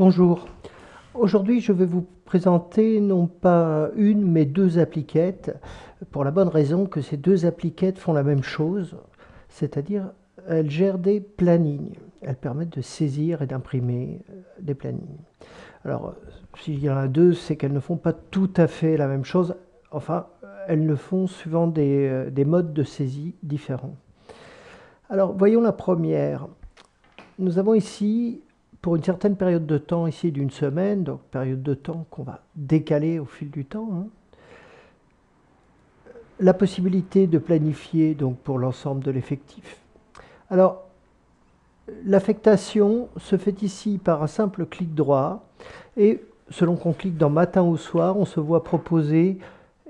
Bonjour. Aujourd'hui, je vais vous présenter non pas une, mais deux appliquettes, pour la bonne raison que ces deux appliquettes font la même chose, c'est-à-dire elles gèrent des plannings. Elles permettent de saisir et d'imprimer des plannings. Alors, s'il y en a deux, c'est qu'elles ne font pas tout à fait la même chose. Enfin, elles le font suivant des modes de saisie différents. Alors, voyons la première. Nous avons ici, pour une certaine période de temps, ici d'une semaine, donc période de temps qu'on va décaler au fil du temps, la possibilité de planifier donc pour l'ensemble de l'effectif. Alors, l'affectation se fait ici par un simple clic droit et selon qu'on clique dans matin ou soir, on se voit proposer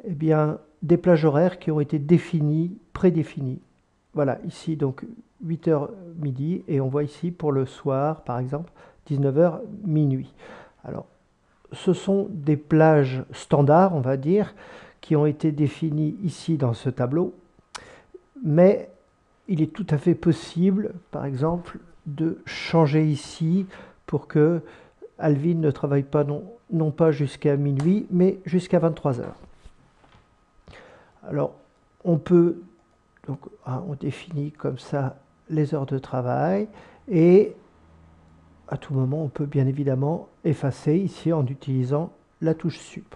des plages horaires qui ont été définies, prédéfinies. Voilà, ici donc 8h midi et on voit ici pour le soir par exemple 19h minuit. Alors ce sont des plages standards on va dire qui ont été définies ici dans ce tableau, mais il est tout à fait possible par exemple de changer ici pour que Alvin ne travaille pas non pas jusqu'à minuit mais jusqu'à 23h. Alors on peut donc on définit comme ça les heures de travail et à tout moment on peut bien évidemment effacer ici en utilisant la touche Sup.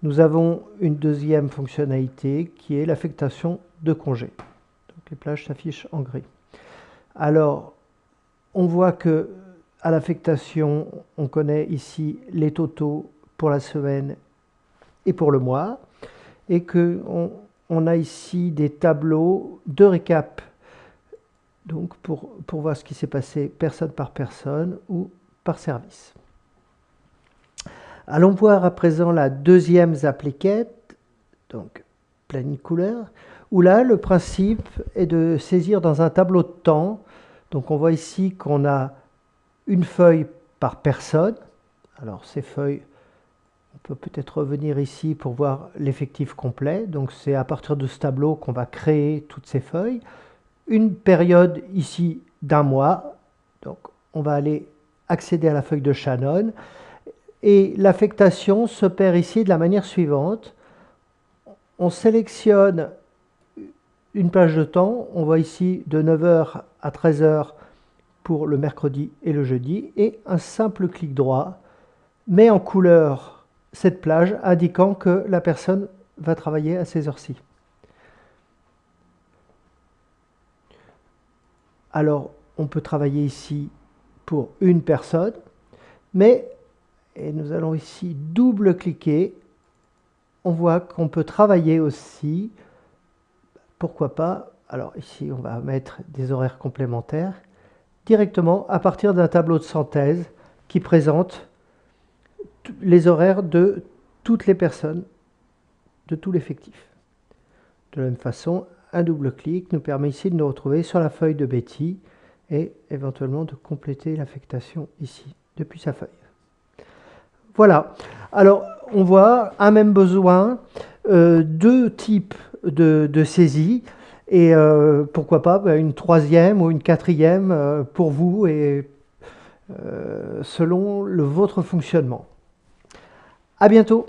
Nous avons une deuxième fonctionnalité qui est l'affectation de congés. Donc les plages s'affichent en gris. Alors on voit que à l'affectation on connaît ici les totaux pour la semaine et pour le mois et que on a ici des tableaux de récap, donc pour voir ce qui s'est passé personne par personne ou par service. Allons voir à présent la deuxième appliquette, donc planning couleur, où là le principe est de saisir dans un tableau de temps. Donc on voit ici qu'on a une feuille par personne. Alors ces feuilles, on peut peut-être revenir ici pour voir l'effectif complet. Donc c'est à partir de ce tableau qu'on va créer toutes ces feuilles. Une période ici d'un mois. Donc on va aller accéder à la feuille de Shannon. Et l'affectation s'opère ici de la manière suivante. On sélectionne une plage de temps. On voit ici de 9h à 13h pour le mercredi et le jeudi. Et un simple clic droit met en couleur cette plage indiquant que la personne va travailler à ces heures-ci. Alors, on peut travailler ici pour une personne, mais, et nous allons ici double-cliquer, on voit qu'on peut travailler aussi, pourquoi pas, alors ici on va mettre des horaires complémentaires, directement à partir d'un tableau de synthèse qui présente les horaires de toutes les personnes, de tout l'effectif. De la même façon, un double clic nous permet ici de nous retrouver sur la feuille de Betty et éventuellement de compléter l'affectation ici, depuis sa feuille. Voilà, alors on voit un même besoin, deux types de saisie et pourquoi pas une troisième ou une quatrième pour vous et selon votre fonctionnement. À bientôt.